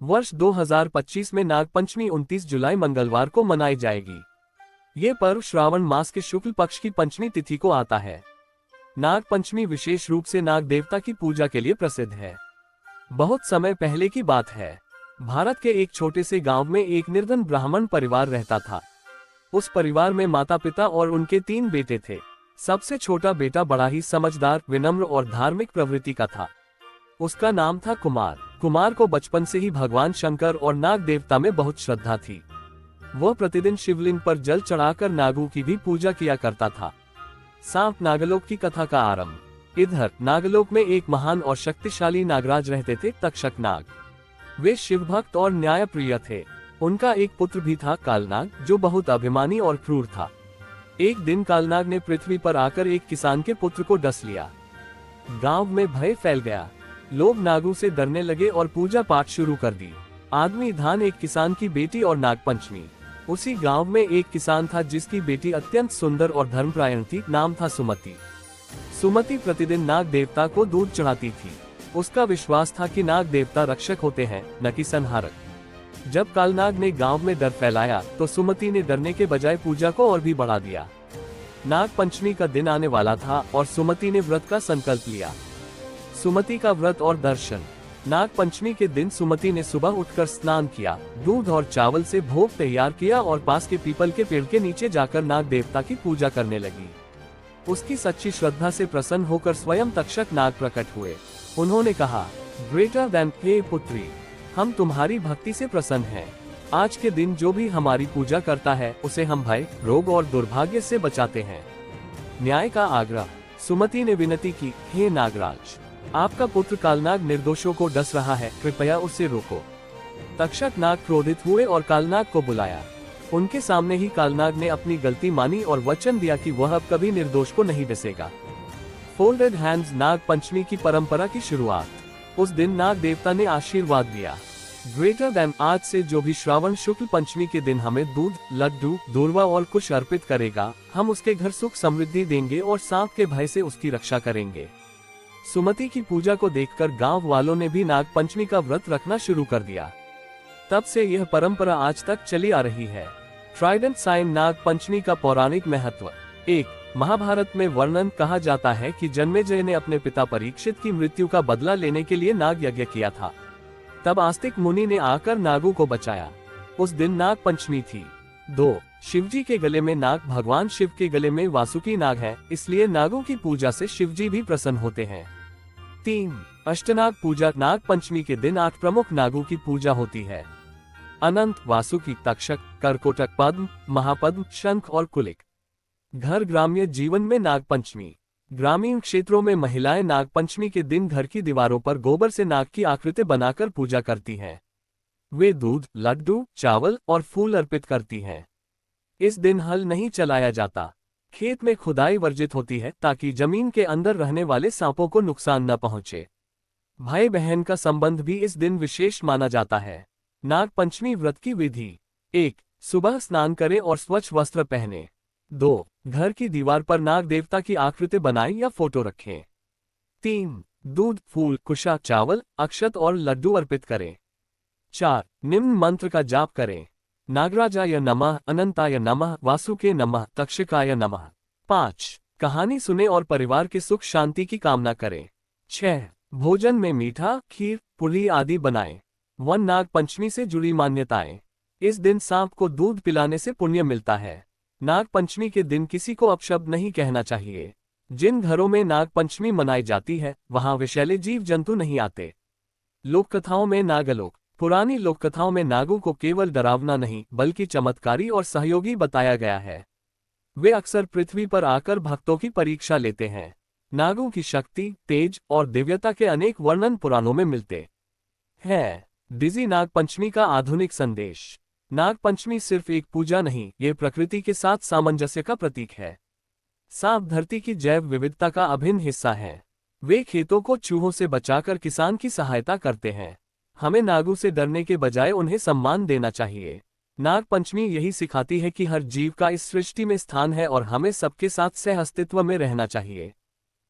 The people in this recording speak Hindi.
वर्ष 2025 में नागपंचमी 29 जुलाई मंगलवार को मनाई जाएगी। ये पर्व श्रावण मास के शुक्ल पक्ष की पंचमी तिथि को आता है। नागपंचमी विशेष रूप से नाग देवता की पूजा के लिए प्रसिद्ध है। बहुत समय पहले की बात है, भारत के एक छोटे से गांव में एक निर्धन ब्राह्मण परिवार रहता था। उस परिवार में माता पिता और उनके 3 बेटे थे। सबसे छोटा बेटा बड़ा ही समझदार, विनम्र और धार्मिक प्रवृत्ति का था। उसका नाम था कुमार। कुमार को बचपन से ही भगवान शंकर और नाग देवता में बहुत श्रद्धा थी। वह प्रतिदिन शिवलिंग पर जल चढ़ाकर नागों की भी पूजा किया करता था। सांप नागलोक की कथा का आरंभ। इधर नागलोक में एक महान और शक्तिशाली नागराज रहते थे, तक्षक नाग। वे शिवभक्त और न्यायप्रिय थे। उनका एक पुत्र भी था, कालनाग, जो बहुत अभिमानी और क्रूर था। एक दिन कालनाग ने पृथ्वी पर आकर एक किसान के पुत्र को डस लिया। गांव में भय फैल गया। लोग नागों से डरने लगे और पूजा पाठ शुरू कर दी। आदमी धान एक किसान की बेटी और नागपंचमी। उसी गांव में एक किसान था जिसकी बेटी अत्यंत सुंदर और धर्मपरायण थी। नाम था सुमति। सुमति प्रतिदिन नाग देवता को दूध चढ़ाती थी। उसका विश्वास था कि नाग देवता रक्षक होते हैं, न कि संहारक। जब कालनाग ने गांव में डर फैलाया तो सुमति ने डरने के बजाय पूजा को और भी बढ़ा दिया। नाग पंचमी का दिन आने वाला था और सुमति ने व्रत का संकल्प लिया। सुमति का व्रत और दर्शन। नाग पंचमी के दिन सुमति ने सुबह उठकर स्नान किया, दूध और चावल से भोग तैयार किया और पास के पीपल के पेड़ के नीचे जाकर नाग देवता की पूजा करने लगी। उसकी सच्ची श्रद्धा से प्रसन्न होकर स्वयं तक्षक नाग प्रकट हुए। उन्होंने कहा, ग्रेटर देन, हे पुत्री, हम तुम्हारी भक्ति से प्रसन्न हैं। आज के दिन जो भी हमारी पूजा करता है उसे हम भय, रोग और दुर्भाग्य से बचाते हैं। न्याय का आग्रह। सुमति ने विनती की, हे नागराज, आपका पुत्र कालनाग निर्दोषों को डस रहा है, कृपया उसे रोको। तक्षक नाग क्रोधित हुए और कालनाग को बुलाया। उनके सामने ही कालनाग ने अपनी गलती मानी और वचन दिया कि वह अब कभी निर्दोष को नहीं डसेगा। Folded hands. नाग पंचमी की परंपरा की शुरुआत। उस दिन नाग देवता ने आशीर्वाद दिया, ग्रेटर देन, आज से जो भी श्रावण शुक्ल पंचमी के दिन हमें दूध, लड्डू, दूर्वा और कुश अर्पित करेगा, हम उसके घर सुख समृद्धि देंगे और सांप के भय से उसकी रक्षा करेंगे। सुमति की पूजा को देखकर गांव वालों ने भी नाग पंचमी का व्रत रखना शुरू कर दिया। तब से यह परंपरा आज तक चली आ रही है। Trident sign. नाग पंचमी का पौराणिक महत्व। 1. महाभारत में वर्णन कहा जाता है कि जन्मेजय ने अपने पिता परीक्षित की मृत्यु का बदला लेने के लिए नाग यज्ञ किया था। तब आस्तिक मुनि ने आकर नागों को बचाया। उस दिन नाग पंचमी थी। 2. शिवजी के गले में नाग, भगवान शिव के गले में वासुकी नाग है, इसलिए नागों की पूजा से शिवजी भी प्रसन्न होते हैं। 3. अष्टनाग पूजा। नाग पंचमी के दिन 8 प्रमुख नागों की पूजा होती है। अनंत, वासुकी, तक्षक, करकोटक, पद्म, महापद्म, शंख और कुलिक। घर ग्राम्य जीवन में नाग पंचमी। ग्रामीण क्षेत्रों में महिलाएं नाग पंचमी के दिन घर की दीवारों पर गोबर से नाग की आकृति बनाकर पूजा करती हैं। वे दूध, लड्डू, चावल और फूल अर्पित करती हैं। इस दिन हल नहीं चलाया जाता। खेत में खुदाई वर्जित होती है ताकि जमीन के अंदर रहने वाले सांपों को नुकसान न पहुंचे। भाई बहन का संबंध भी इस दिन विशेष माना जाता है। नाग पंचमी व्रत की विधि। 1. सुबह स्नान करें और स्वच्छ वस्त्र पहने। 2. घर की दीवार पर नाग देवता की आकृति बनाएं या फोटो रखें। 3. दूध, फूल, कुशा, चावल, अक्षत और लड्डू अर्पित करें। 4. निम्न मंत्र का जाप करें, नागराजाय नमः, अनंताय नमः, वासुके नमः, तक्षकाय नमः। 5. कहानी सुने और परिवार के सुख शांति की कामना करें। 6. भोजन में मीठा, खीर, पुरी आदि बनाएं। 1. नाग पंचमी से जुड़ी मान्यताएं। इस दिन सांप को दूध पिलाने से पुण्य मिलता है। नाग पंचमी के दिन किसी को अपशब्द नहीं कहना चाहिए। जिन घरों में नाग पंचमी मनाई जाती है वहां विषैले जीव जंतु नहीं आते। लोककथाओं में नागलोक। पुरानी लोककथाओं में नागों को केवल डरावना नहीं बल्कि चमत्कारी और सहयोगी बताया गया है। वे अक्सर पृथ्वी पर आकर भक्तों की परीक्षा लेते हैं। नागों की शक्ति, तेज और दिव्यता के अनेक वर्णन पुराणों में मिलते हैं। डिजी नाग पंचमी का आधुनिक संदेश। नाग पंचमी सिर्फ एक पूजा नहीं, ये प्रकृति के साथ सामंजस्य का प्रतीक है। सांप धरती की जैव विविधता का अभिन्न हिस्सा है। वे खेतों को चूहों से बचाकर किसान की सहायता करते हैं। हमें नागों से डरने के बजाय उन्हें सम्मान देना चाहिए। नाग पंचमी यही सिखाती है कि हर जीव का इस सृष्टि में स्थान है और हमें सबके साथ सह अस्तित्व में रहना चाहिए।